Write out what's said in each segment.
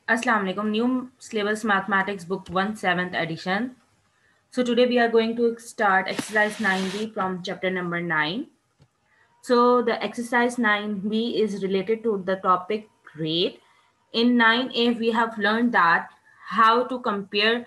Assalamu alaikum. New syllabus mathematics book 1 7th edition. So today we are going to start exercise 9b from chapter number 9. So the exercise 9b is related to the topic rate. In 9a we have learned that how to compare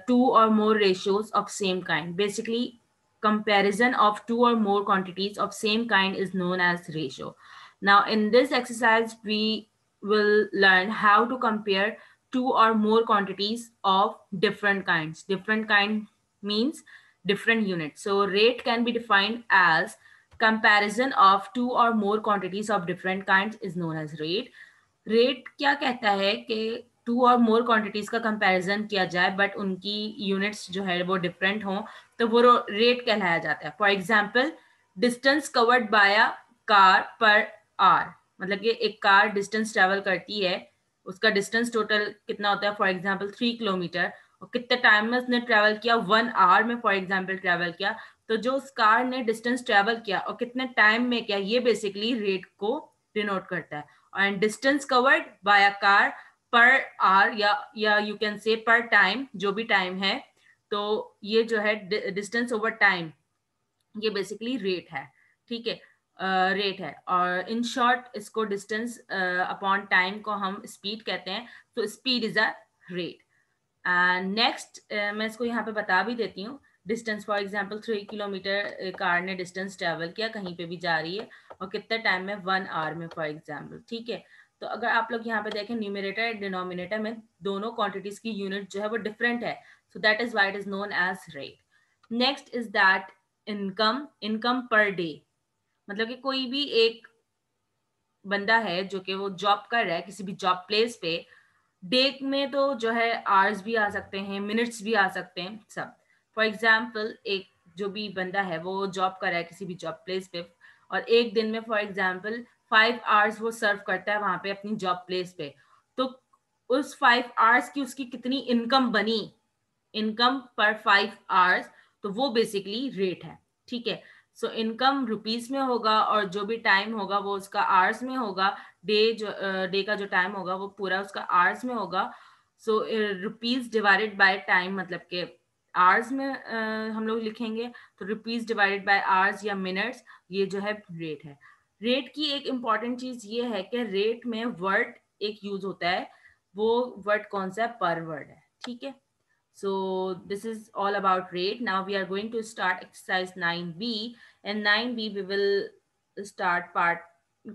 two or more ratios of same kind. Basically, comparison of two or more quantities of same kind is known as ratio. Now in this exercise we will learn how to compare two or more quantities of different kinds. Different kind means different units. So rate can be defined as comparison of two or more quantities of different kinds is known as rate. Rate क्या कहता है कि to और मोर quantities का comparison किया जाए but उनकी units जो है वो डिफरेंट हों तो वो रेट कहलाया जाता है. For example, distance covered by a car per hour, मतलब कि एक कार डिस्टेंस ट्रेवल करती है, उसका डिस्टेंस टोटल कितना होता है, फॉर एग्जांपल 3 किलोमीटर, और कितने टाइम में उसने ट्रेवल किया, 1 आवर में फॉर एग्जांपल ट्रेवल किया. तो जो उस कार ने डिस्टेंस ट्रेवल किया और कितने टाइम में किया, ये बेसिकली रेट को डिनोट करता है. And distance covered by a car per hour या यू कैन से पर टाइम, जो भी टाइम है, तो ये जो है डिस्टेंस ओवर टाइम, ये बेसिकली रेट है. ठीक है, रेट है. और इन शॉर्ट इसको डिस्टेंस अपॉन टाइम को हम स्पीड कहते हैं. तो speed is a rate. And next मैं इसको यहाँ पे बता भी देती हूँ. Distance for example 3 kilometre car ने डिस्टेंस ट्रेवल किया, कहीं पे भी जा रही है, और कितने टाइम में, 1 आवर में फॉर एग्जांपल. ठीक है, तो अगर आप लोग यहाँ पे देखें न्यूमरेटर एंड डिनोमिनेटर में दोनों क्वांटिटीज की यूनिट जो है वो डिफरेंट है. So that is why it is known as rate. Next is that income. Income per day, मतलब कि कोई भी एक बंदा है जो कि वो जॉब कर रहा है किसी भी जॉब प्लेस पे. डे में तो जो है आवर्स भी आ सकते हैं, मिनट्स भी आ सकते हैं, सब. फॉर एग्जांपल, एक जो भी बंदा है वो जॉब कर रहा है किसी भी जॉब प्लेस पे, और एक दिन में फॉर एग्जांपल 5 आवर्स वो सर्व करता है वहां पे अपनी जॉब प्लेस पे. तो उस 5 आवर्स की उसकी कितनी इनकम बनी, इनकम पर 5 आवर्स, तो वो बेसिकली रेट है. ठीक है, सो इनकम रुपीज में होगा और जो भी टाइम होगा वो उसका आवर्स में होगा. डे का जो टाइम होगा वो पूरा उसका आवर्स में होगा. So rupees divided by time, मतलब के आवर्स में हम लोग लिखेंगे, तो रुपीज डिवाइडेड बाय आवर्स या मिनट्स, ये जो है रेट है. रेट की एक इम्पॉर्टेंट चीज ये है कि रेट में वर्ड एक यूज होता है. वो वर्ड कौन सा है, पर वर्ड है. ठीक है, so this is all about rate. Now we are going to start exercise 9b. And 9b we will start part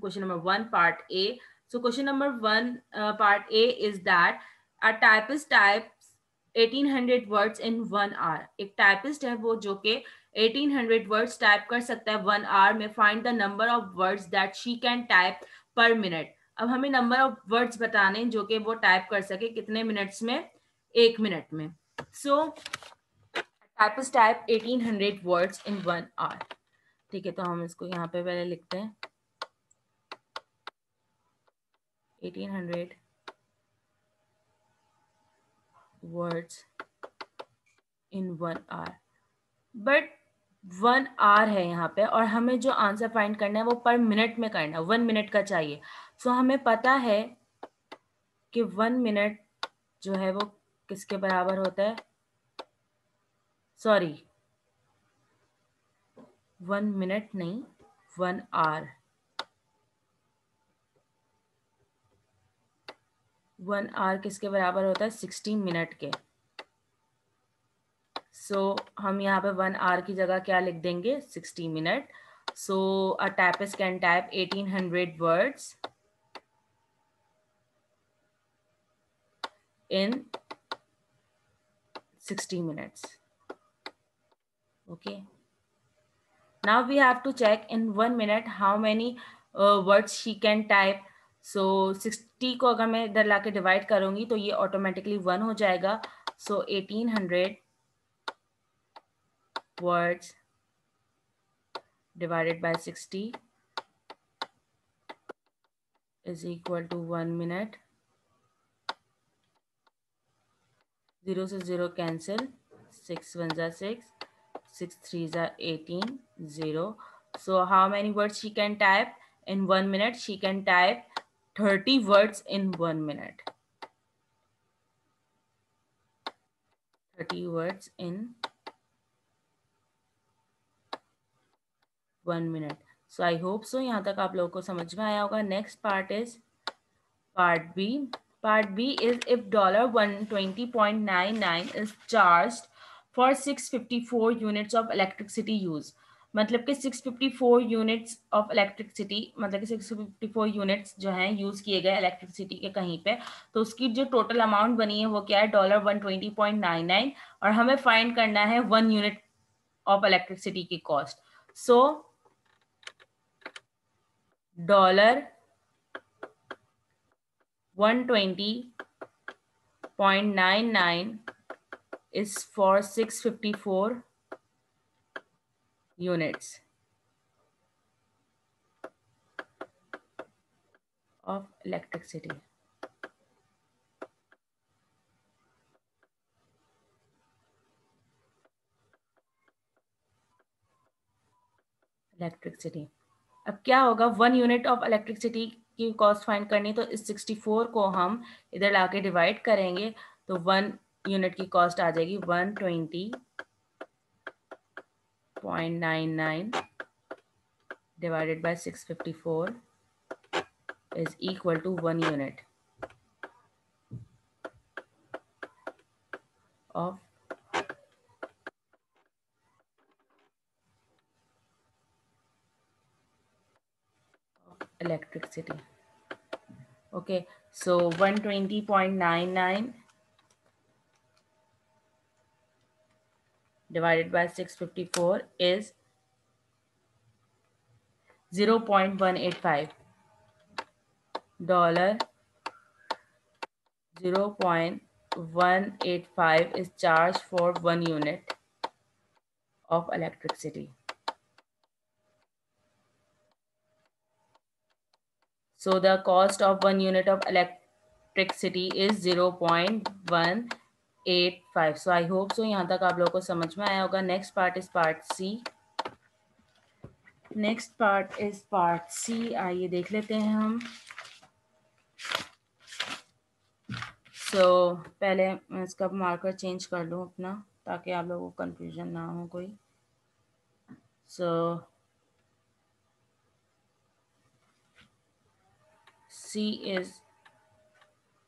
question number 1 part A. So question number 1 part A is that a typist types 1800 words in 1 hour. एक typist है वो जो कि 1800 words type कर सकता है 1 our में. Find the number of words that she can type पर मिनट. अब हमें नंबर ऑफ वर्ड्स बताने जो कि वो टाइप कर सके कितने मिनट्स में, 1 मिनट में. So typist type 1800 words in 1 hour. ठीक है, तो हम इसको यहाँ पे पहले लिखते हैं 1800 words in 1 hour. But 1 hour है यहाँ पे और हमें जो आंसर फाइंड करना है वो पर मिनट में करना है, 1 मिनट का चाहिए. सो हमें पता है कि 1 मिनट जो है वो किसके बराबर होता है, सॉरी 1 मिनट नहीं, 1 आवर. 1 आवर किसके बराबर होता है, 60 मिनट के. सो हम यहाँ पे 1 आवर की जगह क्या लिख देंगे, 60 minute. So a typist can type 1800 words in 60 minutes. Okay, now we have to check in 1 minute how many words she can type. So 60 को अगर मैं इधर लाके डिवाइड करूंगी तो ये ऑटोमेटिकली 1 हो जाएगा. So 1800 words divided by 60 is equal to 1 minute. 0 से 0 cancel, 6 1s are 6, 6 3s are 18, 0. So how many words she can type in 1 minute? She can type 30 words in 1 minute. 30 words in 1 minute. So I hope so यहाँ तक आप लोगों को समझ में आया होगा. Next part is part B. Part B is if $120.99 is charged for 654 units of electricity use. मतलब कि 654 यूनिट्स ऑफ इलेक्ट्रिसिटी, मतलब कि 654 यूनिट्स जो हैं यूज़ किए गए इलेक्ट्रिसिटी के कहीं पे, तो उसकी जो टोटल अमाउंट बनी है वो क्या है, $120.99, और हमें फाइंड करना है 1 यूनिट ऑफ इलेक्ट्रिसिटी की cost. So $120.99 is for 654 units of electricity. अब क्या होगा, 1 यूनिट ऑफ इलेक्ट्रिसिटी की कॉस्ट फाइंड करनी, तो इस 64 को हम इधर लाके डिवाइड करेंगे, तो 1 यूनिट की कॉस्ट आ जाएगी 120.99 divided by 654 is equal to 1 unit of electricity. Okay, so 120.99 divided by 654 is 0.185 dollar. 0.185 is charged for 1 unit of electricity. So the cost of 1 unit of electricity is 0.185. So I hope so यहाँ तक आप लोगों को समझ में आया होगा. Next part is part C. Next part is part C. आइए देख लेते हैं हम. So पहले मैं इसका मार्कर चेंज कर लूँ अपना, ताकि आप लोगों को कंफ्यूजन ना हो कोई. So C is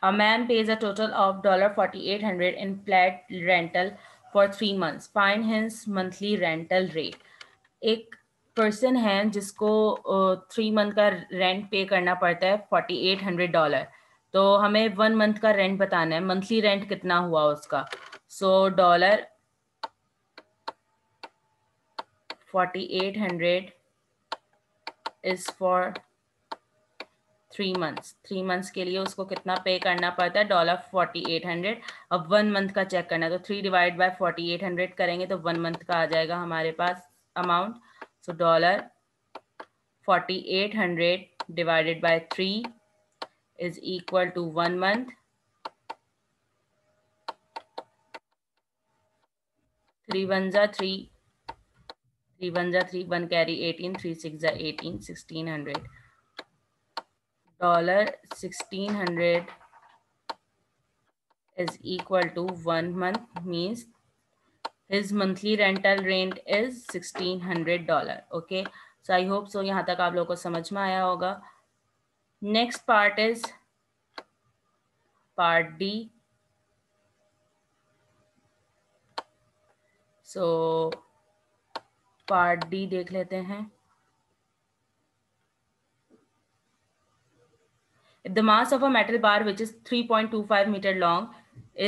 a man pays a total of $4,800 in flat rental for 3 months. Find his monthly rental rate. एक पर्सन है जिसको 3 मंथ का रेंट पे करना पड़ता है $4,800. तो हमें 1 मंथ का रेंट बताना है, मंथली रेंट कितना हुआ उसका. सो $4,800 इज फॉर 3 months. 3 months के लिए उसको कितना पे करना पड़ता है, $4,800. अब 1 मंथ का चेक करना है, तो 3 डिवाइड बाय 4,800 करेंगे तो 1 मंथ का आ जाएगा हमारे पास amount. So $4,800 divided by 3 is equal to 1 month. 3 1 जा 3, 3 1 जा 3, 1 carry 18, 3 6 जा 18, $1,600. $1,600 is equal to 1 month, means his monthly rental rent is $1,600. Okay, so I hope so यहाँ तक आप लोगों को समझ में आया होगा. Next part is part D. So part D देख लेते हैं. If the mass of a metal bar which is 3.25 meter long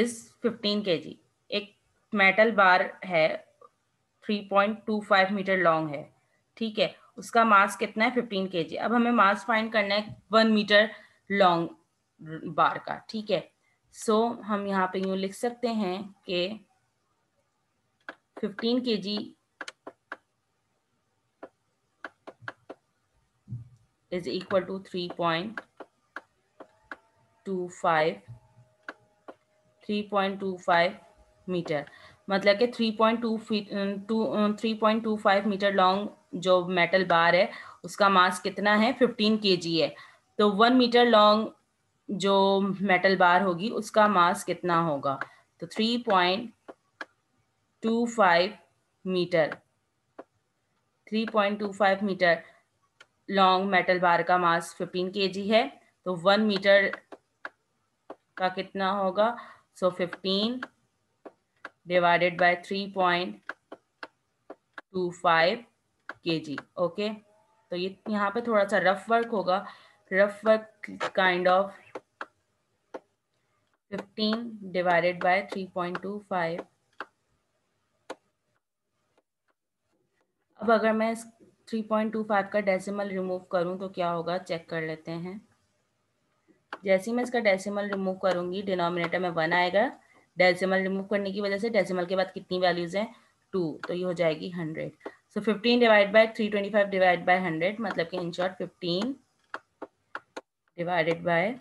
is 15 kg. एक मेटल बार है 3.25 मीटर लॉन्ग है, ठीक है, उसका मास कितना है 15 kg. अब हमें मास फाइंड करना है 1 मीटर लॉन्ग बार का, ठीक है. सो हम यहाँ पे यूं लिख सकते हैं कि 15 kg is equal to 3.25 metre. मतलब कि 3.25 मीटर लॉन्ग जो मेटल बार है उसका मास कितना है 15 kg है. तो 1 मीटर लॉन्ग जो मेटल बार होगी उसका मास कितना होगा, तो 3.25 3.25 metre 3.25 metre long metal bar का मास 15 kg है, तो 1 मीटर का कितना होगा? सो 15 डिवाइडेड बाय 3.25 kg। ओके, तो ये यहाँ पे थोड़ा सा रफ वर्क होगा, rough work kind of 15 divided by 3.25। अब अगर मैं 3.25 का डेसिमल रिमूव करूं तो क्या होगा, चेक कर लेते हैं। जैसे ही मैं इसका डेसिमल रिमूव करूंगी, डिनोमिनेटर में 1 आएगा। डेसिमल रिमूव करने की वजह से डेसिमल के बाद कितनी वैल्यूज हैं? 2, तो ये हो जाएगी 100। सो 15 डिवाइड बाय 325 डिवाइड बाय 100, मतलब कि in short 15 divided by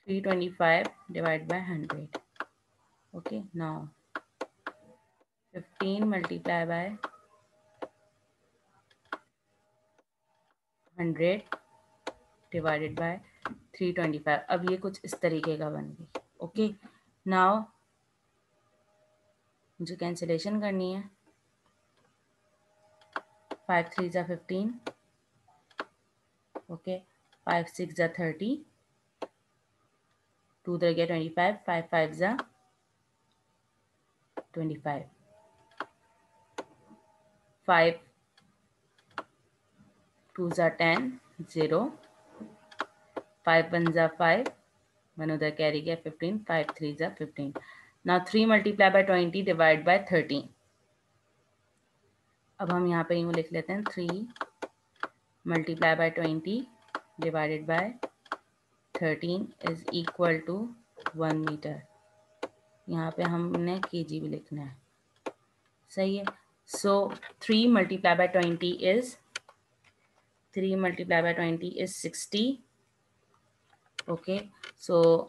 325 divide by 100। Okay, now 15 multiply by 100 divided by 325। अब ये कुछ इस तरीके का बन गई। ओके, नाउ मुझे कैंसिलेशन करनी है। 5 3 जा 15, ओके, 5 6 जा 30, 2 3 गया 25, 5 5 जा 25, 5 2 जा 10, 0, 5 1 जा 5, 1 उधर कैरी गया 15, 5 3 जा 15। Now 3 multiply by 20 divide by 13। अब हम यहाँ पे यूँ लिख लेते हैं, 3 multiply by 20 divided by 13 is equal to 1 metre. यहाँ पे हमने केजी भी लिखना है, सही है। So 3 multiply by 20 is 60। Okay, so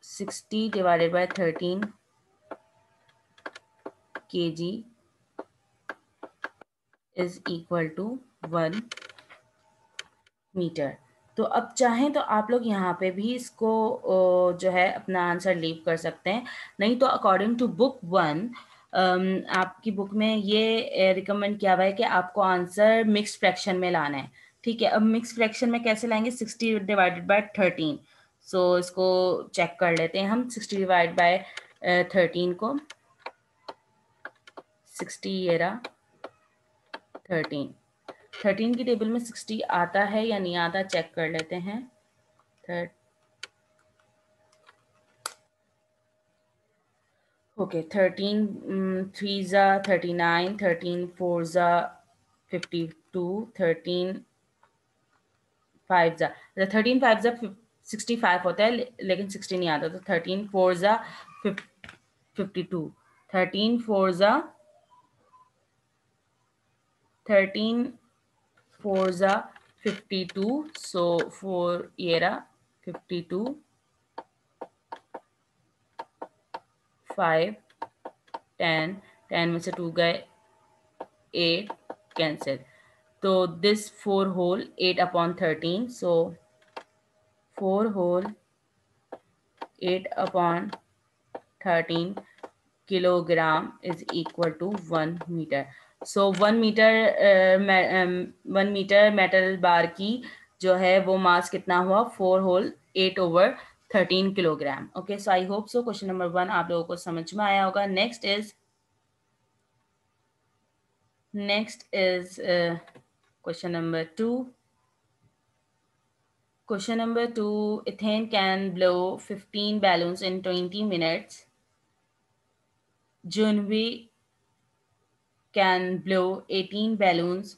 60 divided by 13 kg is equal to 1 metre. तो अब चाहें तो आप लोग यहाँ पे भी इसको जो है अपना आंसर लीव कर सकते हैं, नहीं तो अकॉर्डिंग टू बुक 1 आपकी बुक में ये रिकमेंड किया हुआ है कि आपको आंसर मिक्स फ्रैक्शन में लाना है। ठीक है, अब मिक्स फ्रैक्शन में कैसे लाएंगे? 60 डिवाइडेड बाय 13। सो इसको चेक कर लेते हैं हम। 60 डिवाइड बाय 13 को 60 ये रहा 13 की टेबल में 60 आता है या नहीं आता, चेक कर लेते हैं। ओके, 13 3 ज़ा 39, 13 4 ज़ा 52, 13 5 ज़ा 13 5 ज़ा 65 होता है, लेकिन 60 नहीं आता, तो 13 4 ज़ा 52, 13 4 ज़ा 52, सो 4 ये रहा 52, 5 10 10 में से 2 गए 8 कैंसिल, तो this 4 whole 8 upon 13, so 4 whole 8 upon 13 kilogram is equal to 1 meter. So 1 meter 1 meter metal bar की जो है वो मास कितना हुआ? 4 whole 8 over 13 kilogram. Okay, so I hope so question number 1 आप लोगों को समझ में आया होगा। Next is question number 2. Question number 2, ethane can blow 15 balloons in 20 minutes. Junvi can blow 18 balloons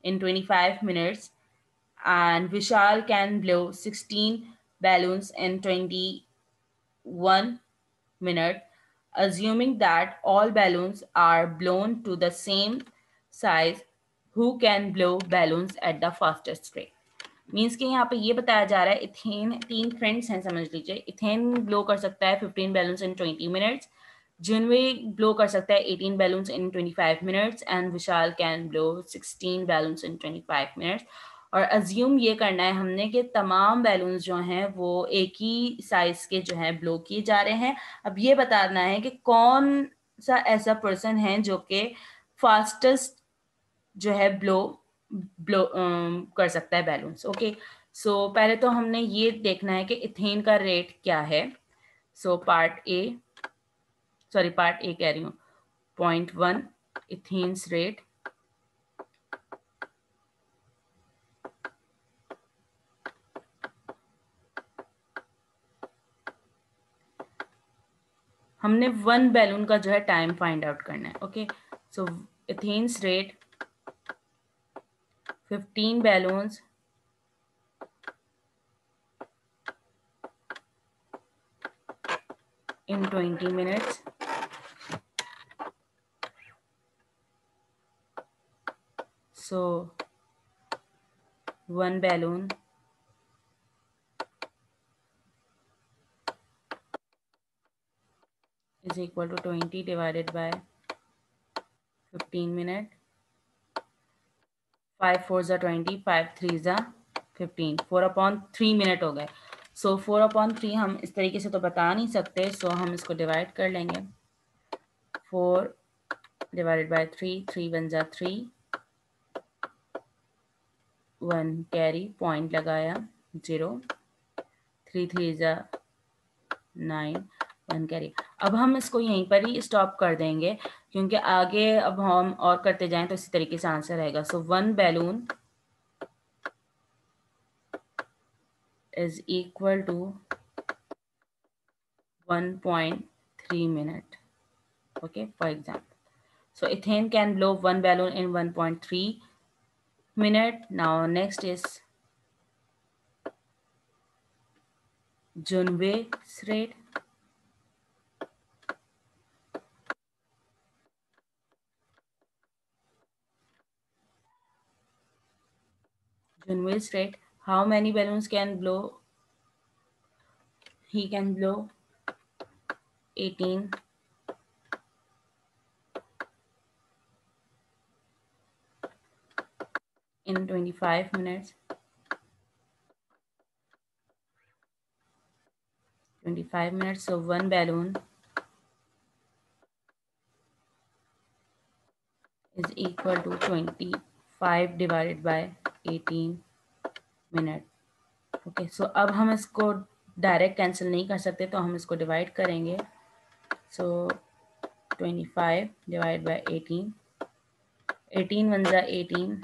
in 25 minutes. And Vishal can blow 16 balloons in 21 minutes. Assuming that all balloons are blown to the same size, who can blow balloons at the fastest rate? Means कि यहाँ पे ये बताया जा रहा है, ethane 3 friends हैं समझ लीजिए। इथेन ब्लो कर सकता है 15 बैलून्स इन 20 मिनट्स, जिनवे ब्लो कर सकता है 18 balloons in 25 minutes, and Vishal can blow 16 balloons in 25 minutes. और अज्यूम ये करना है हमने कि तमाम बैलून्स जो हैं वो एक ही साइज के जो है ब्लो किए जा रहे हैं। अब ये बताना है कि कौन सा ऐसा पर्सन है जो कि फास्टेस्ट जो है ब्लो ब्लो कर सकता है बैलून्स। ओके, सो पहले तो हमने ये देखना है कि इथेन का रेट क्या है। सो पार्ट ए कह रही हूँ, 0.1 इथेन्स रेट हमने 1 बैलून का जो है टाइम फाइंड आउट करना है। Okay, so Ethan's rate 15 balloons in 20 minutes. So 1 balloon is equal to 20 divided by 15 minutes. 5 4s are 20, 5 3s are 15, 4/3 minute हो गए। सो 4/3 हम इस तरीके से तो बता नहीं सकते, सो हम इसको डिवाइड कर लेंगे। 4 divided by 3, 3 1s are 3, 1 carry, point लगाया 0, 3 3s are 9, 1 कैरी। अब हम इसको यहीं पर ही स्टॉप कर देंगे क्योंकि आगे अब हम और करते जाएं तो इसी तरीके से आंसर रहेगा। सो 1 balloon is equal to 1.3 minute. Okay, for example, so ethane can blow 1 balloon in 1.3 minute. Now next is Junway's rate. Junway's rate, how many balloons can blow? He can blow 18 in 25 minutes. 25 minutes, so 1 balloon is equal to 25 divided by 18 minute. Okay, सो अब हम इसको direct cancel नहीं कर सकते तो हम इसको divide करेंगे। सो 25 डिवाइड बाय 18, 18 1 जा 18,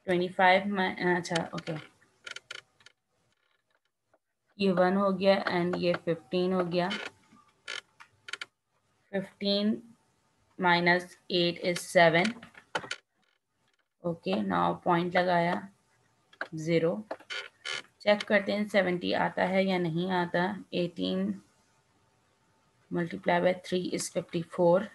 25 में अच्छा ओके, ये 1 हो गया एंड ये 15 हो गया। 15 minus 8 is 7। Okay, now point लगाया 0, चेक करते हैं 70 आता है या नहीं आता। 18 multiplied by 3 is 54,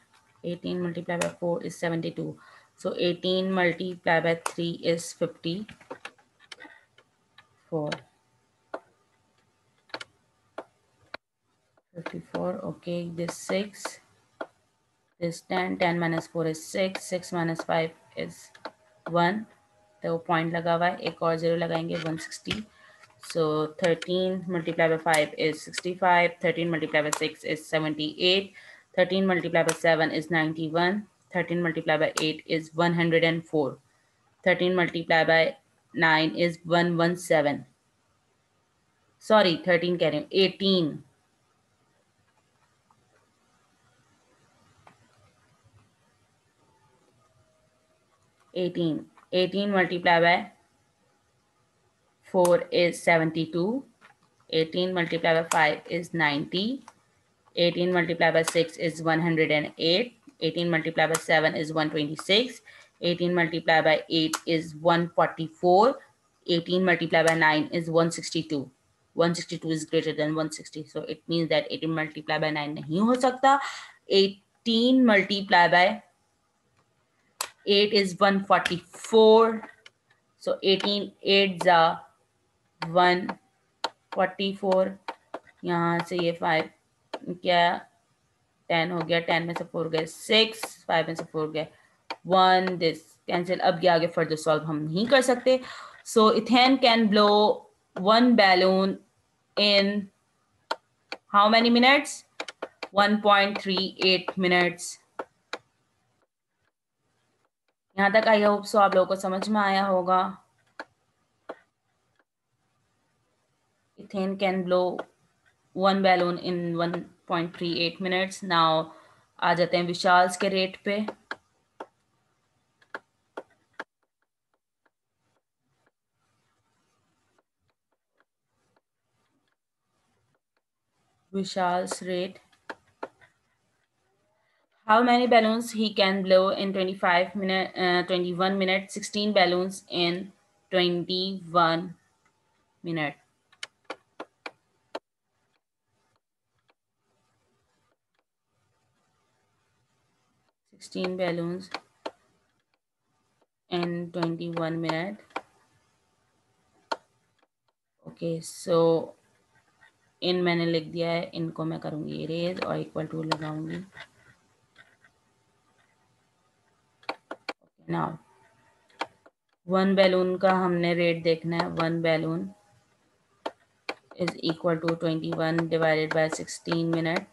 18 multiplied by 4 is 72, so 18 multiplied by 3 is 54, 54, okay, this 6, this 10, 10 minus 4 is 6, 6 minus 5 is 1, तो पॉइंट लगा हुआ है, एक और 0 लगाएंगे 160, so 13 multiplied by 5 is 65, 13 multiplied by 6 is 78, 13 multiplied by 7 is 91, 13 multiplied by 8 is 104, 13 multiplied by 9 is 117, sorry 13 कह रही हूँ, 18, 18, 18 multiplied by 4 is 72, 18 multiplied by 5 is 90, 18 multiplied by 6 is 108, 18 multiplied by 7 is 126, 18 multiplied by 8 is 144, 18 multiplied by 9 is 162. 162 is greater than 160, so it means that 18 multiplied by 9 नहीं हो सकता। 18 multiplied by 8 is 144, so 18 8s are 144, यहाँ से ये 5 क्या 10 हो गया, 10 में से 4 गए 6, 5 में से 4 गए 1 दिस कैंसिल. अब ये आगे फर्दर सॉल्व हम नहीं कर सकते. So Ethan can blow 1 balloon in how many minutes? 1.38 minutes. यहाँ तक आई होप सो आप लोगों को समझ में आया होगा. Ethane can blow 1 balloon in 1.38 minutes. Now आ जाते हैं विशाल्स के रेट पे. Vishal's rate. How many balloons he can blow in 21 minutes? 16 balloons in 21 minutes. 16 balloons in 21 minutes. Okay, so इन मैंने लिख दिया है, इनको मैं करूँगी इरेज और इक्वल टू लगाऊंगी. नाउ 1 बैलून का हमने रेट देखना है. 1 balloon is equal to 21 divided by 16 minute.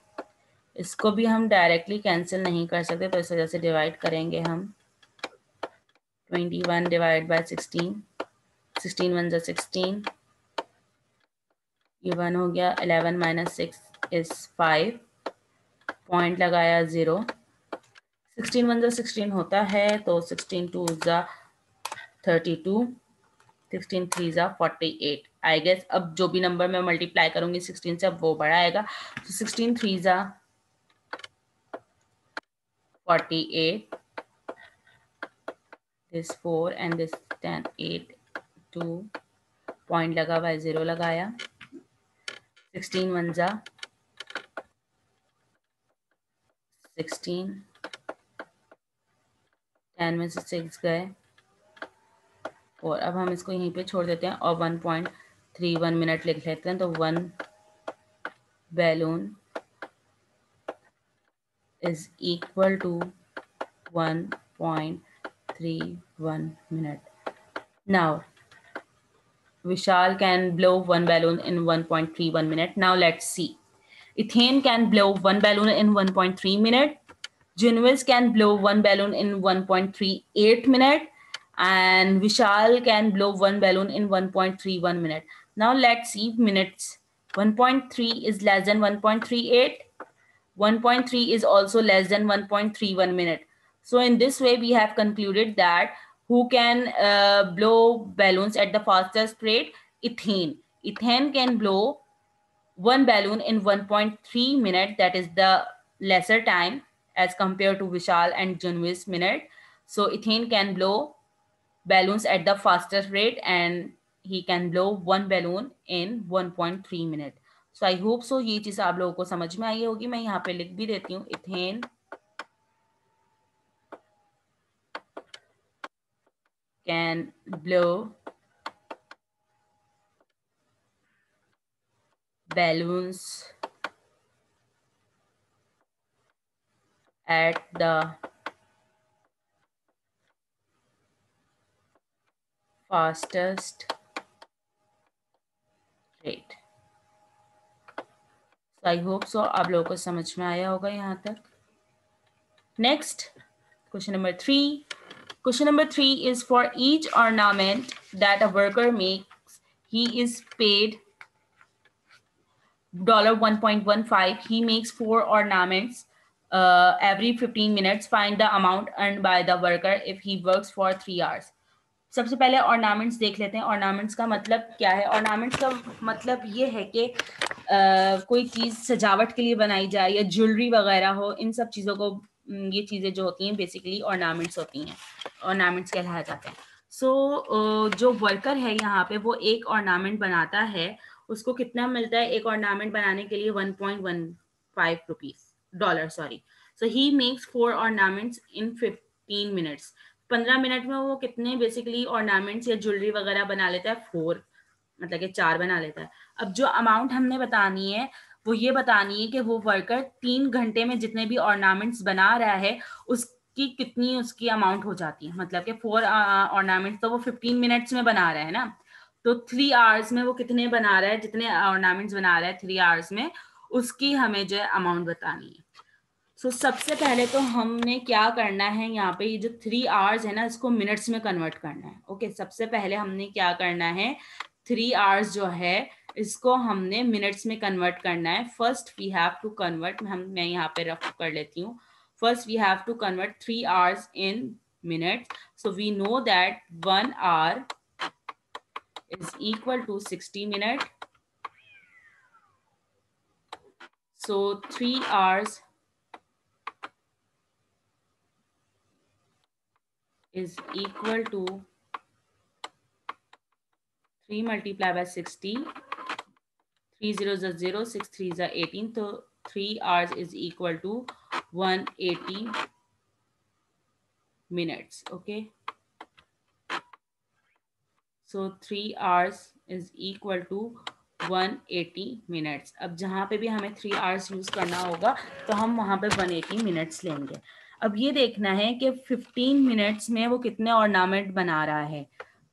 इसको भी हम डायरेक्टली कैंसिल नहीं कर सकते, तो इस वजह से डिवाइड करेंगे हम. 21 डिवाइड बाय 16. 16 1 जा 16. ये 1 हो गया. 11 माइनस 6 इज 5. पॉइंट लगाया 0. 16 1 जा 16 होता है, तो 16 2 जा 32. 16 3 जा 48. आई गेस अब जो भी नंबर मैं मल्टीप्लाई करूंगी 16 से, अब वो बड़ा आएगा. तो 16 3 जा 48. this 4 and this 10 8 2. पॉइंट लगा हुआ है, 0 लगाया. 16 1 जा 16. 10 में से 6 गए, और अब हम इसको यहीं पे छोड़ देते हैं और 1.31 मिनट लिख लेते हैं. तो 1 balloon is equal to 1.31 minute. Now Vishal can blow 1 balloon in 1.31 minute. Now let's see. Ethane can blow 1 balloon in 1.3 minute. Junvis can blow 1 balloon in 1.38 minute. And Vishal can blow 1 balloon in 1.31 minute. Now let's see minutes. 1.3 is less than 1.38. 1.3 is also less than 1.31 minute. So in this way, we have concluded that who can blow balloons at the fastest rate? Ethane. Ethane can blow 1 balloon in 1.3 minute. That is the lesser time as compared to Vishal and Junvis minute. So Ethane can blow balloons at the fastest rate, and he can blow 1 balloon in 1.3 minute. So I hope so ये चीज आप लोगों को समझ में आई होगी. मैं यहाँ पे लिख भी देती हूँ. Ethane can blow balloons at the fastest rate. I hope so आप लोगों को समझ में आया होगा यहाँ तक. Next question number 3. Question number 3 is for each ornament that a worker makes, he is paid $1.15. He makes 4 ornaments every 15 minutes. Find the amount earned by the worker if he works for 3 hours. सबसे पहले ornaments देख लेते हैं. Ornaments का मतलब क्या है? Ornaments का मतलब ये है कि कोई चीज़ सजावट के लिए बनाई जाए या ज्वेलरी वगैरह हो, इन सब चीज़ों को ये चीज़ें जो होती हैं बेसिकली ऑर्नामेंट्स होती हैं, ऑर्नामेंट्स कहलाए जाते हैं. सो जो वर्कर है यहाँ पे वो एक ऑर्नामेंट बनाता है, उसको कितना मिलता है एक ऑर्नामेंट बनाने के लिए? $1.15 sorry. So he makes 4 ornaments in 15 minutes. 15 minute में वो कितने बेसिकली ऑर्नामेंट्स या ज्वेलरी वगैरह बना लेता है? 4, मतलब कि 4 बना लेता है. अब जो अमाउंट हमने बतानी है वो ये बतानी है कि वो वर्कर 3 घंटे में जितने भी ऑर्नामेंट्स बना रहा है उसकी कितनी उसकी अमाउंट हो जाती है, मतलब कि 4 ऑर्नामेंट्स तो वो 15 मिनट्स में बना रहा है ना, तो 3 आवर्स में वो कितने बना रहा है, जितने ऑर्नामेंट्स बना रहा है 3 आवर्स में, उसकी हमें जो है अमाउंट बतानी है। सो सबसे पहले तो हमने क्या करना है, यहाँ पे ये जो 3 आवर्स है ना, इसको मिनट्स में कन्वर्ट करना है। ओके, सबसे पहले हमने क्या करना है, 3 आवर्स जो है इसको हमने मिनट्स में कन्वर्ट करना है। First we have to convert, मैं यहाँ पे रफ कर लेती हूँ। First we have to convert 3 hours in minutes. So we know that 1 hour is equal to 60 minutes. So 3 hours is equal to 3 multiplied by 60. 3 zeros are 0, 6 threes are 18. So 3 hours is equal to 180 minutes. Okay. So 3 hours is equal to 180 minutes. अब जहाँ पे भी हमें 3 hours use करना होगा तो हम वहाँ पे 180 minutes लेंगे। अब ये देखना है कि 15 मिनट्स में वो कितने ऑर्नामेंट बना रहा है।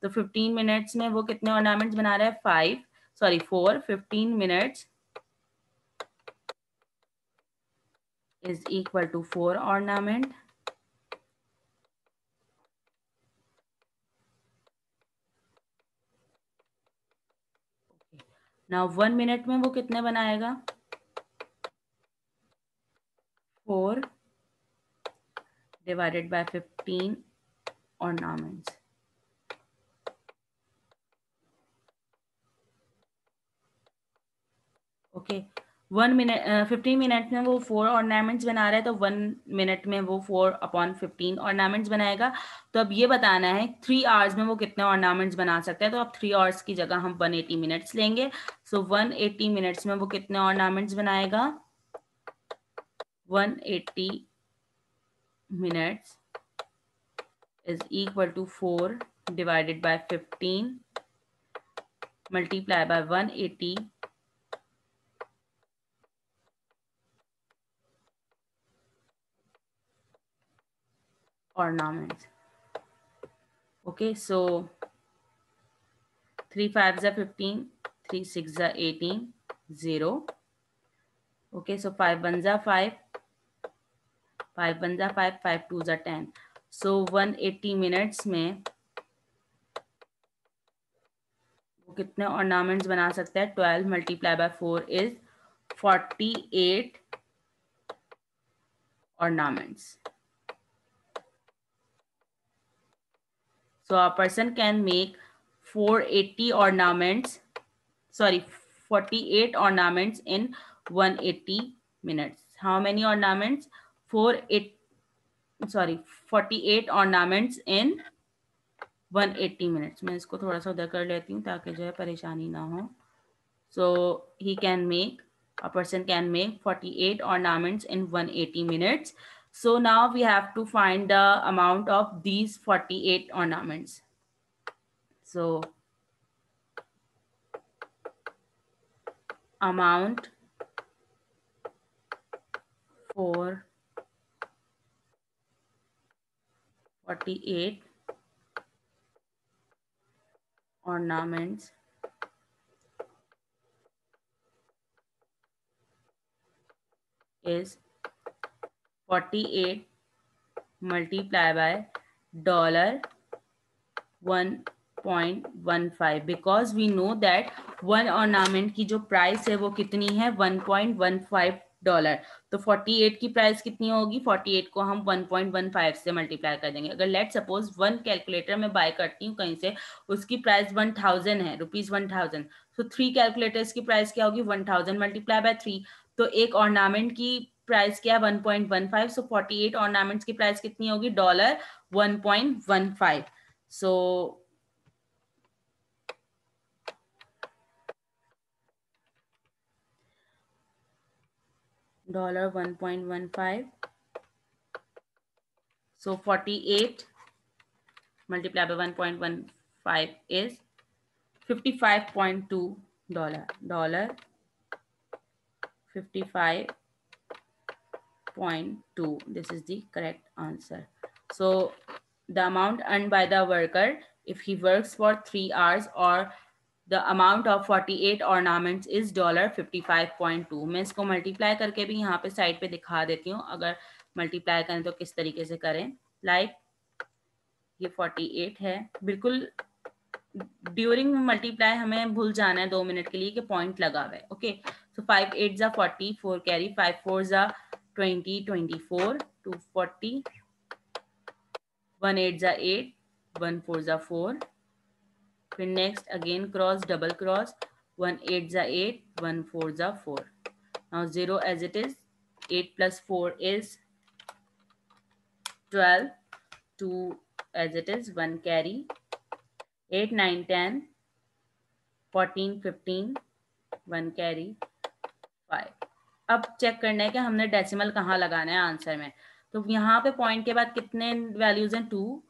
तो 15 मिनट्स में वो कितने ऑर्नामेंट्स बना रहा है, 4 15 minutes is equal to 4 ornament. Now 1 minute में वो कितने बनाएगा, 4 divided by 15 ornaments. Okay, 1 minute 15 minute में वो 4 ऑर्नामेंट्स बना रहा है, तो 1 मिनट में वो 4/15 ऑर्नामेंट्स बनाएगा। तो अब ये बताना है 3 आवर्स में वो कितने ऑर्नामेंट्स बना सकता है। तो अब 3 आवर्स की जगह हम 180 मिनट्स लेंगे। सो 180 मिनट्स में वो कितने ऑर्नामेंट्स बनाएगा, 180 minutes is equal to 4 divided by 15 multiplied by 180 ornaments. Okay, so 3 5s are 15, 3 6s are 18, 0. Okay, so 5 1s are 5, 5 1s are 5, 5 2s are 10. So 180 minutes में वो कितने ऑर्नामेंट्स बना सकता है, 12 multiplied by 4 is 48 ornaments. So a person can make 480 ornaments, 48 ornaments in 180 minutes. How many ornaments? 48 ornaments in 180 minutes. मैं इसको थोड़ा सा उधर कर लेती हूँ ताकि जो है परेशानी ना हो. So a person can make 48 ornaments in 180 minutes. So now we have to find the amount of these 48 ornaments. So amount for 48 ornaments is 48 multiplied by $1.15, because we know that one ornament की जो price है वो कितनी है, $1.15. तो 48 की price कितनी होगी, 48 को हम 1.15 से मल्टीप्लाई कर देंगे। अगर लेट सपोज 1 कैलकुलेटर में बाय करती हूँ कहीं से, उसकी प्राइस 1000 है, ₹1000, तो 3 कैलकुलेटर्स की प्राइस क्या होगी, 1000 मल्टीप्लाई बाय 3। तो एक ऑर्नामेंट की प्राइस क्या है, 1.15। सो 48 ऑर्नामेंट्स की प्राइस कितनी होगी, $1.15. सो $1.15. So 48 multiplied by 1.15 is $55.2. $55 55.2. This is the correct answer. So the amount earned by the worker if he works for 3 hours or the amount of 48 ornaments is $55.2. मैं इसको multiply करके भी यहाँ पे साइड पे दिखा देती हूँ, अगर मल्टीप्लाई करें तो किस तरीके से करें. लाइक ये 48 है, बिल्कुल ड्यूरिंग मल्टीप्लाई हमें भूल जाना है 2 मिनट के लिए कि पॉइंट लगा हुआ है. ओके, सो 5 8 जा 40, 4 कैरी, 5 4 जा 20, 24, 240, 1 8 जा 8, 1 4 जा 4. फिर next again cross, double cross, 1 8 जा 8, 1 4 जा 4. Now 0 as it is. 8 plus 4 is 12. 2 as it is, 1 carry. 8 9 10, 14 15, 1 carry, 5. अब चेक करना है कि हमने डेसिमल कहाँ लगाना है आंसर में. तो यहाँ पे पॉइंट के बाद कितने वैल्यूज हैं? 2.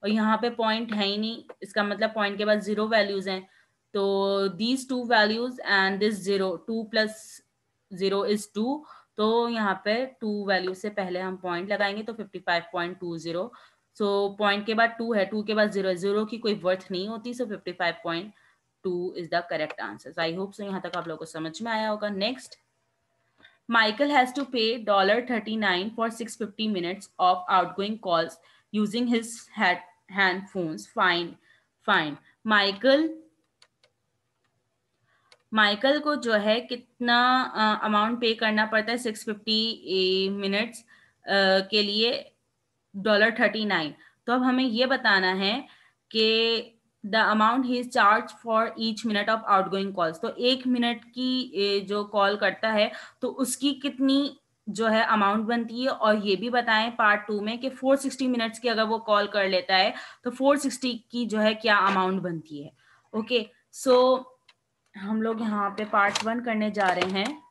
और यहाँ पे पॉइंट है ही नहीं, इसका मतलब पॉइंट के बाद 0 वैल्यूज हैं. तो these 2 values and this 0, 2 plus 0 is 2. तो यहाँ पे 2 वैल्यू से पहले हम पॉइंट लगाएंगे तो 55.20. सो पॉइंट के बाद 2 है, 2 के बाद 0 है, 0 की कोई वर्थ नहीं होती. सो 55.2 is the correct answer. I hope so यहाँ तक आप लोगों को समझ में आया होगा. Next, Michael has to pay $39 for 650 minutes of outgoing calls using his hand phones. Fine. Michael को जो है कितना अमाउंट पे करना पड़ता है 650 मिनट्स के लिए? $39. तो अब हमें ये बताना है कि the amount he is charge for each minute of outgoing calls. तो 1 मिनट की जो कॉल करता है तो उसकी कितनी जो है अमाउंट बनती है. और ये भी बताएं पार्ट 2 में कि 460 मिनट्स की अगर वो कॉल कर लेता है तो 460 की जो है क्या अमाउंट बनती है. ओके, सो हम लोग यहाँ पे पार्ट 1 करने जा रहे हैं.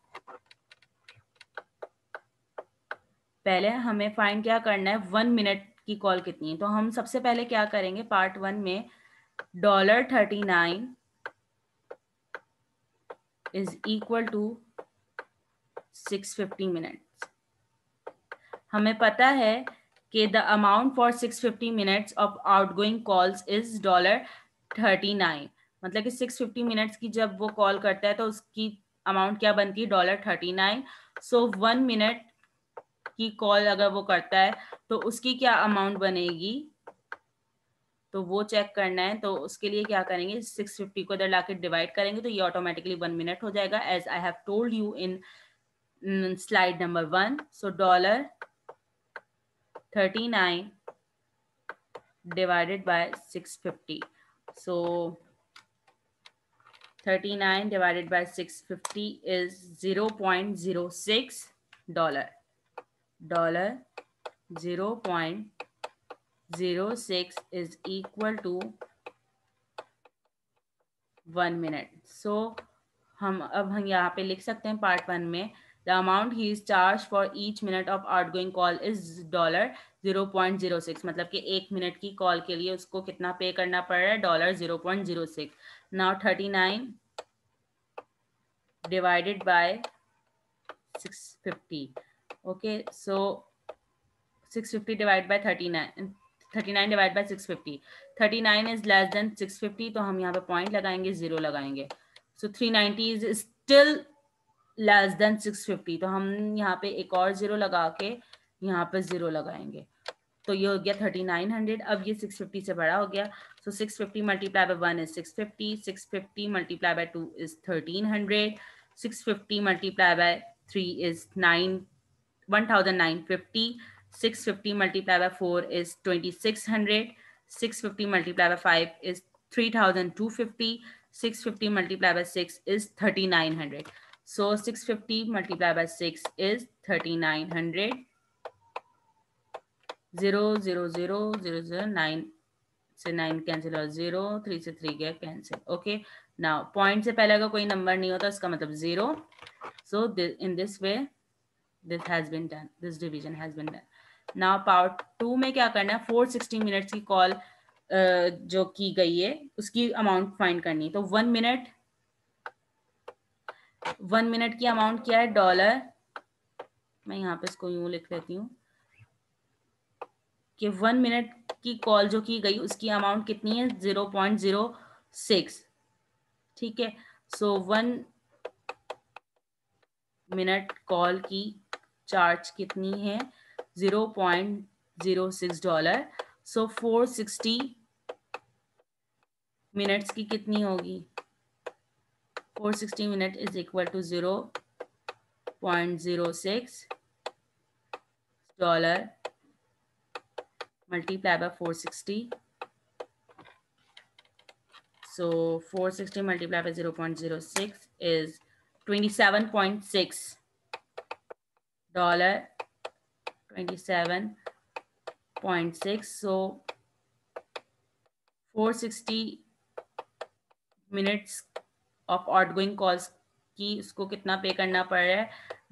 पहले हमें फाइंड क्या करना है, 1 मिनट की कॉल कितनी है. तो हम सबसे पहले क्या करेंगे पार्ट 1 में, $39 इज इक्वल टू 650 मिनट्स. हमें पता है कि the amount for 650 minutes of outgoing calls is $39. मतलब कि 650 मिनट्स की जब वो कॉल करता है तो उसकी अमाउंट क्या बनती है, $39. सो 1 मिनट की कॉल अगर वो करता है तो उसकी क्या अमाउंट बनेगी, तो वो चेक करना है. तो उसके लिए क्या करेंगे, 650 को इधर लाके डिवाइड करेंगे तो ये ऑटोमेटिकली 1 मिनट हो जाएगा, as I have told you in slide number 1. सो $39 divided by 650. So 39 divided by 650 is $0.06. $0.06 is equal to 1 minute. So हम यहाँ पे लिख सकते हैं पार्ट 1 में, the amount he is charge for each minute of outgoing call is $0.06. मतलब कि 1 मिनट की कॉल के लिए उसको कितना पे करना पड़ रहा है, $0.06. Now 39 divided by 650. Okay, so 650 divided by 39 divided by 650. 39 is less than 650. तो हम यहाँ पे पॉइंट लगाएंगे, 0 लगाएंगे. सो 390 is still less than 650. तो हम यहाँ पे एक और 0 लगा के यहाँ पे 0 लगाएंगे. तो ये हो गया 3900. अब ये 650 से बड़ा हो गया. सो 650 multiplied by 1 is 650. 650 multiplied by 2 is 1300. 650 multiplied by 3 is 1950. 650 multiplied by 4 is 2600. 650 multiplied by 5 is 3250. 650 multiplied by 6 is 3900. So 650 multiplied by 6 is 3900. 0 0 0 0 0 9 से 9 कैंसिल और 0 3 से 3 गया कैंसिल. ओके, नाउ पॉइंट से पहले अगर कोई नंबर नहीं होता इसका मतलब 0. So in this way this has been done, this division has been done. Now part 2 में क्या करना है, 460 मिनट्स की कॉल जो की गई है उसकी अमाउंट फाइंड करनी है. तो 1 मिनट की अमाउंट क्या है, मैं यहाँ पे इसको यूँ लिख लेती हूँ कि 1 मिनट की कॉल जो की गई उसकी अमाउंट कितनी है 0.06। ठीक है, सो 1 मिनट कॉल की चार्ज कितनी है $0.06। सो 460 मिनट्स की कितनी होगी 460 minute is equal to $0.06 multiply by 460. So 460 multiplied by 0.06 is $27.6. 27.6. So 460 minutes of outgoing calls की उसको कितना पे करना पड़ रहा है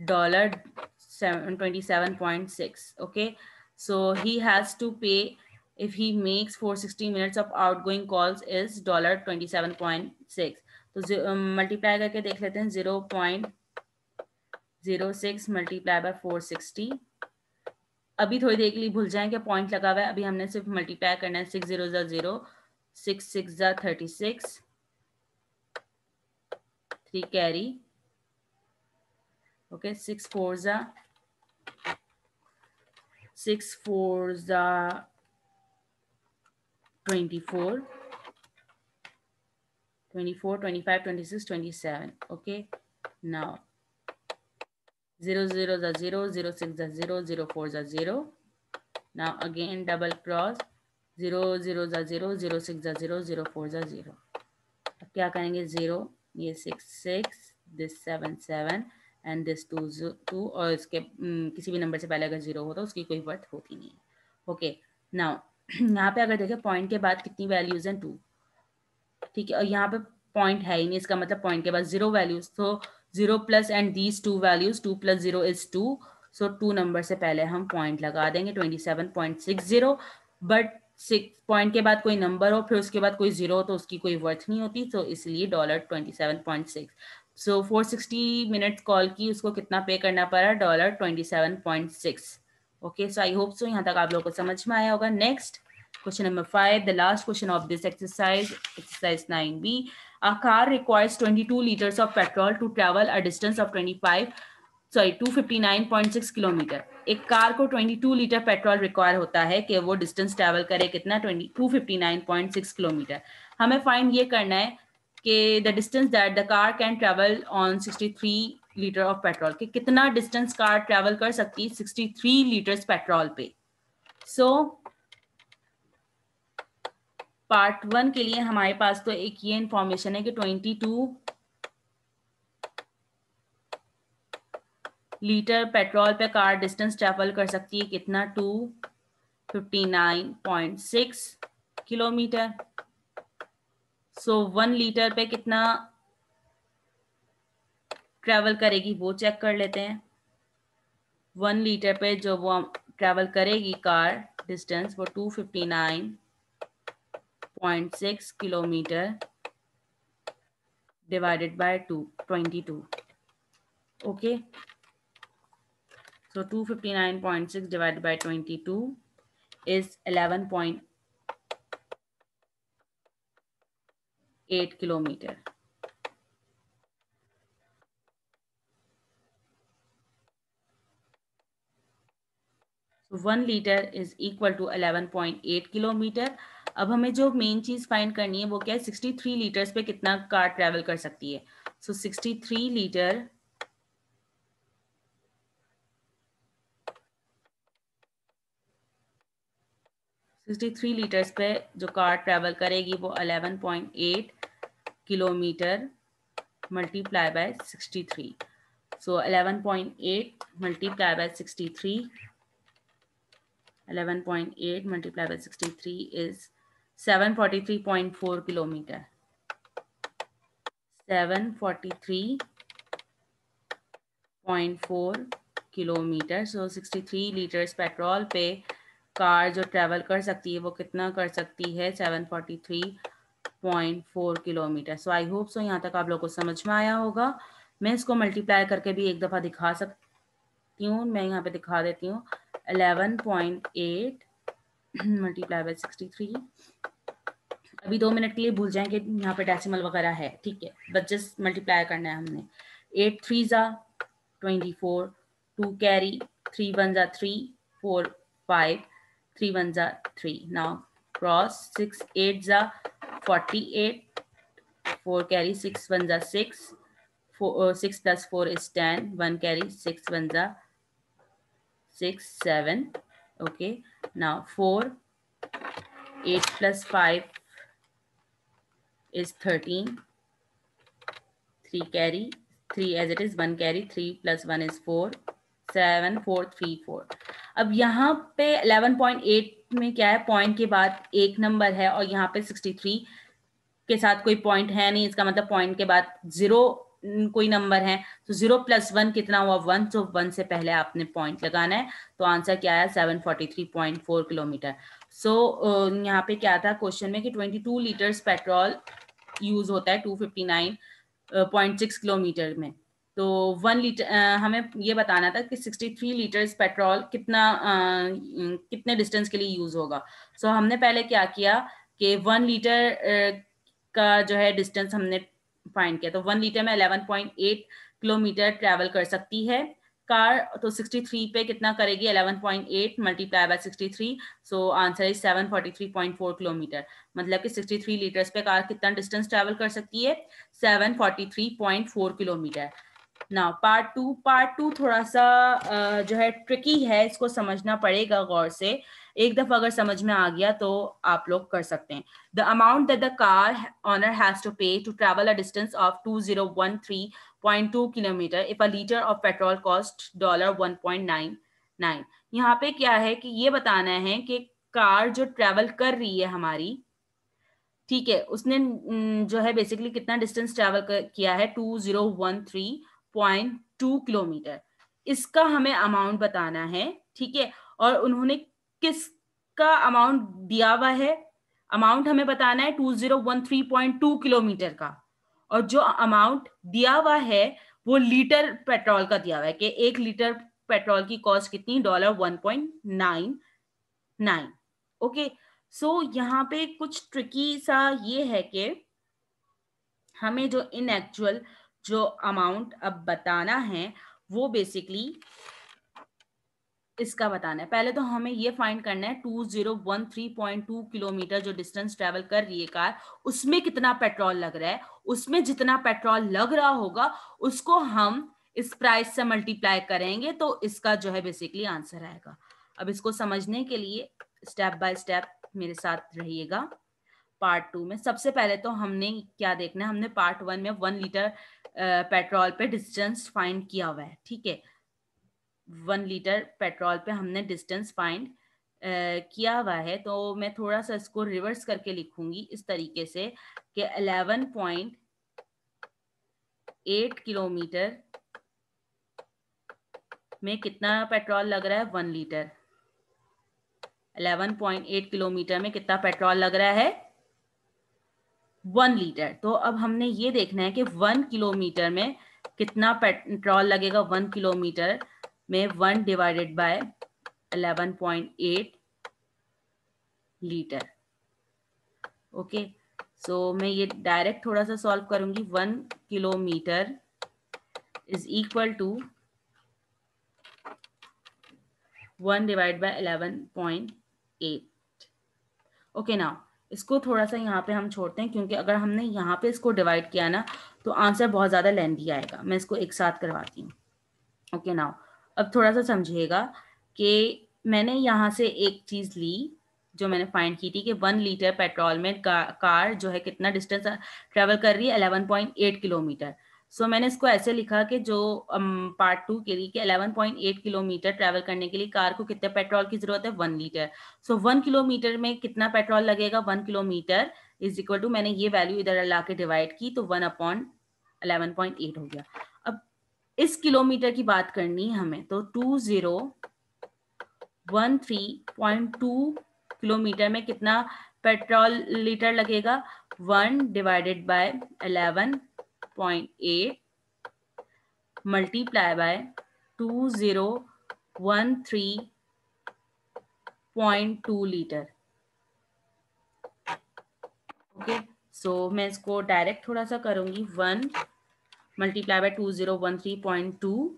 $27.6. Okay, so he has to pay if he makes 460 minutes of outgoing calls is $27.6. तो मल्टीप्लाई करके देख लेते हैं 0.06 मल्टीप्लाई बाय 460। अभी थोड़ी देर के लिए भूल जाएं कि पॉइंट लगा हुआ है, अभी हमने सिर्फ मल्टीप्लाई करना है 6 0 0 6 6 36 3 carry okay 6 4 24 24 25 26 27. Okay, now 0 0 0 0 6 0 0 4 0. Now again double cross 0 0 0 0 6 0 0 4 0. अब क्या करेंगे 0 ये 6 6 दिस 7 7 एंड दिस 2 2 और इसके किसी भी नंबर से पहले अगर 0 हो तो उसकी कोई वर्थ होती नहीं है. ओके, नाउ यहाँ पे अगर देखें पॉइंट के बाद कितनी वैल्यूज हैं 2. ठीक है, और यहाँ पे पॉइंट है ही नहीं, इसका मतलब पॉइंट के बाद 0 वैल्यूज. तो 0 plus and these 2 values 2 plus 0 is 2. So 2 number से पहले हम पॉइंट लगा देंगे 27.60. बट 6 पॉइंट के बाद कोई नंबर हो फिर उसके बाद कोई 0 हो तो उसकी कोई वर्थ नहीं होती, तो इसलिए $27.6. सो 460 मिनट्स कॉल की उसको कितना पे करना पड़ा $27.6. Okay, so I hope so यहाँ तक आप लोगों को समझ में आया होगा. Next question number 5, the last question of this exercise, exercise 9b. A car requires 22 liters of petrol to travel a distance of 259.6 kilometre. एक कार को 22 लीटर पेट्रोल रिक्वायर होता है कि वो डिस्टेंस ट्रैवल करे कितना 259.6 किलोमीटर. हमें फाइंड ये करना है कि the distance that the car can travel on 63 litre of petrol, कि कितना डिस्टेंस कार ट्रैवल कर सकती है 63 लीटर्स पेट्रोल पे. सो पार्ट 1 के लिए हमारे पास तो एक ये इंफॉर्मेशन है कि 22 लीटर पेट्रोल पे कार डिस्टेंस ट्रैवल कर सकती है कितना 259.6 किलोमीटर. सो 1 लीटर पे कितना ट्रैवल करेगी वो चेक कर लेते हैं. 1 लीटर पे जो वो ट्रैवल करेगी कार डिस्टेंस वो 259.6 kilometre divided by 22. Okay, so 259.6 divided by 22 is 11.8 kilometer. So 1 liter is equal to 11.8 kilometre. अब हमें जो मेन चीज फाइंड करनी है वो क्या है 63 लीटर्स पे कितना कार ट्रैवल कर सकती है. सो 63 लीटर 63 लीटर्स पे जो कार ट्रैवल करेगी वो 11.8 kilometre multiply by 63. So 11.8 multiply bye 63, 11.8 multiplied by 63 is 743.4 kilometer. 743.4 kilometre. So 63 litres petrol पे कार जो ट्रैवल कर सकती है वो कितना कर सकती है 743.4 kilometre. So I hope so यहाँ तक आप लोगों को समझ में आया होगा. मैं इसको मल्टीप्लाई करके भी एक दफ़ा दिखा सकती देती हूँ, मैं यहाँ पे दिखा देती हूँ 11.8 मल्टीप्लाई बाय 63। अभी 2 मिनट के लिए भूल जाएं कि यहाँ पे डेसिमल वगैरह है, ठीक है, बस जस्ट मल्टीप्लाई करना है हमने। 8 3 जा 24, 2 कैरी, 3 1 जा 3, 4 5, 3 1 जा 3। नाउ क्रॉस 6 8 जा 48, 4 कैरी, 6 1 जा 6, 6 plus 4 is 10, 1 carry, 6 1 जा 6 7, okay, now 4, 8 plus 5 is 13, 3 carry, 3 as it is, 1 carry, 3 plus 1 is 4, 7 4 3 4। अब यहाँ पे 11.8 में क्या है, पॉइंट के बाद एक नंबर है और यहाँ पे 63 के साथ कोई पॉइंट है नहीं, इसका मतलब पॉइंट के बाद 0 कोई नंबर है, तो 0 + 1 कितना हुआ 1, तो 1 से पहले आपने पॉइंट लगाना है। तो आंसर क्या है 743.4 किलोमीटर। सो यहाँ पे क्या था क्वेश्चन में कि 22 लीटर्स पेट्रोल यूज होता है 259.6 किलोमीटर में। तो 1 लीटर हमें ये बताना था कि 63 लीटर्स पेट्रोल कितने डिस्टेंस के लिए यूज होगा। सो हमने पहले क्या किया कि 1 लीटर का जो है डिस्टेंस हमने फाइंड किया। तो 1 लीटर में 11.8 किलोमीटर ट्रैवल कर सकती है कार, तो 63 पे कितना करेगी 11.8 multiply bye 63, so answer is 743.4 kilometre. मतलब कि 63 लीटर्स पे कार कितना डिस्टेंस ट्रैवल कर सकती है 743.4 किलोमीटर। ना पार्ट टू थोड़ा सा जो है ट्रिकी है, इसको समझना पड़ेगा गौर से। एक दफा अगर समझ में आ गया तो आप लोग कर सकते हैं। The amount that the car owner has to pay to travel a distance of 2013.2 kilometre if a litre of petrol cost $1.99। यहाँ पे क्या है कि ये बताना है कि कार जो ट्रैवल कर रही है हमारी, ठीक है, उसने जो है बेसिकली कितना डिस्टेंस ट्रैवल किया है 2013.2 किलोमीटर, इसका हमें अमाउंट बताना है, ठीक है। और उन्होंने किसका अमाउंट दिया हुआ है, अमाउंट हमें बताना है 2013.2 किलोमीटर का, और जो अमाउंट दिया हुआ है वो लीटर पेट्रोल का दिया हुआ है कि 1 लीटर पेट्रोल की कॉस्ट कितनी $1.99। ओके, सो यहाँ पे कुछ ट्रिकी सा ये है कि हमें जो इन एक्चुअल जो अमाउंट अब बताना है वो बेसिकली इसका बताना है। पहले तो हमें ये फाइंड करना है 2013.2 किलोमीटर जो डिस्टेंस ट्रेवल कर रही है कार, उसमें कितना पेट्रोल लग रहा है, उसमें जितना पेट्रोल लग रहा होगा उसको हम इस प्राइस से मल्टीप्लाई करेंगे तो इसका जो है बेसिकली आंसर आएगा। अब इसको समझने के लिए स्टेप बाय स्टेप मेरे साथ रहिएगा। पार्ट 2 में सबसे पहले तो हमने क्या देखना है, हमने पार्ट 1 में 1 लीटर पेट्रोल पे डिस्टेंस फाइंड किया हुआ है, ठीक है। 1 लीटर पेट्रोल पे हमने डिस्टेंस फाइंड किया हुआ है, तो मैं थोड़ा सा इसको रिवर्स करके लिखूंगी इस तरीके से कि 11.8 किलोमीटर में कितना पेट्रोल लग रहा है 1 लीटर। 11.8 किलोमीटर में कितना पेट्रोल लग रहा है 1 लीटर। तो अब हमने ये देखना है कि 1 किलोमीटर में कितना पेट्रोल लगेगा। 1 किलोमीटर में 1 divided by 11.8 litre. Okay, so मैं ये डायरेक्ट थोड़ा सा सॉल्व करूंगी। 1 kilometre is equal to 1 divide by 11.8। Okay, now इसको थोड़ा सा यहाँ पे हम छोड़ते हैं, क्योंकि अगर हमने यहाँ पे इसको डिवाइड किया ना तो आंसर बहुत ज़्यादा लेंथी आएगा। मैं इसको एक साथ करवाती हूँ। ओके, नाउ अब थोड़ा सा समझिएगा कि मैंने यहाँ से एक चीज़ ली जो मैंने फाइंड की थी कि 1 लीटर पेट्रोल में कार जो है कितना डिस्टेंस ट्रेवल कर रही है 11.8 किलोमीटर। सो मैंने इसको ऐसे लिखा कि जो पार्ट 2 के लिए कि 11.8 किलोमीटर ट्रैवल करने के लिए कार को कितने पेट्रोल की जरूरत है 1 लीटर। सो 1 किलोमीटर में कितना पेट्रोल लगेगा 1 किलोमीटर इज इक्वल टू, मैंने ये वैल्यू इधर ला के डिवाइड की तो 1/11.8 हो गया। अब इस किलोमीटर की बात करनी है हमें, तो 2013.2 किलोमीटर में कितना पेट्रोल लीटर लगेगा 1 divided by 11.8 multiply by 2013.2 213.2 litre. Okay, so मैं इसको डायरेक्ट थोड़ा सा करूंगी। 1 multiply by 2013.2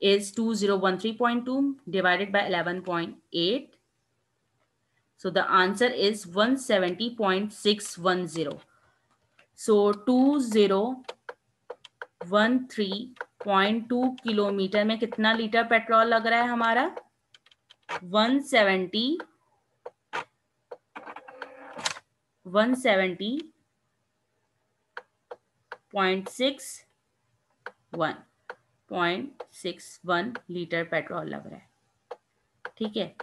is 2013.2 divided by 11.8. So the answer is 170.610. So 2013.2 kilometre में कितना लीटर पेट्रोल लग रहा है हमारा? 170.61 लीटर पेट्रोल लग रहा है। ठीक है,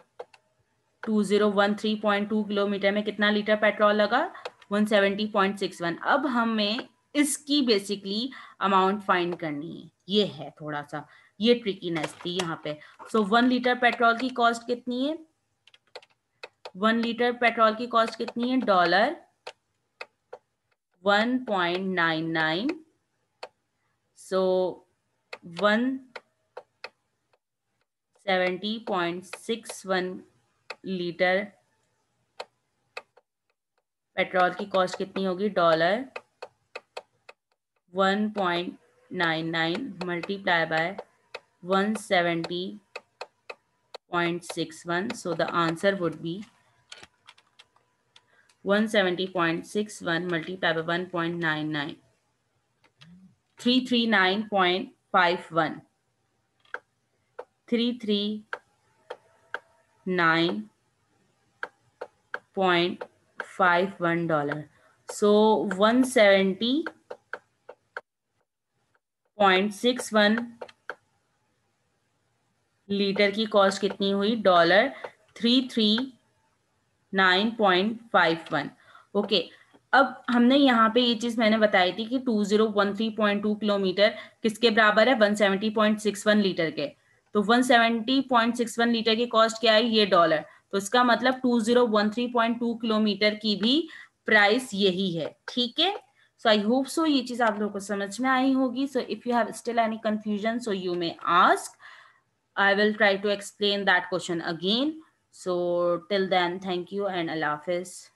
2013.2 किलोमीटर में कितना लीटर पेट्रोल लगा? 170.61। अब हमें इसकी बेसिकली अमाउंट फाइंड करनी है। ये है थोड़ा सा, ये ट्रिकीनेस थी यहाँ पे। सो 1 लीटर पेट्रोल की कॉस्ट कितनी है? 1 लीटर पेट्रोल की कॉस्ट कितनी है? $1.99। सो 170.61 लीटर पेट्रोल की कॉस्ट कितनी होगी? $1.99 multiply by 170.61. So the answer would be 170.61 multiplied by 1.99. 339.51. $339.51. So 170.61 litre की कॉस्ट कितनी हुई? $339.51। ओके, अब हमने यहाँ पे ये चीज मैंने बताई थी कि 2013.2 किलोमीटर किसके बराबर है? 170.61 लीटर के। तो 170.61 लीटर की कॉस्ट क्या है? ये डॉलर। तो इसका मतलब 2013.2 किलोमीटर की भी प्राइस यही है। ठीक है, सो आई होप सो ये चीज आप लोगों को समझ में आई होगी। So if you have still any confusion, so you may ask. I will try to explain that question again. So till then, thank you and Allah Hafiz.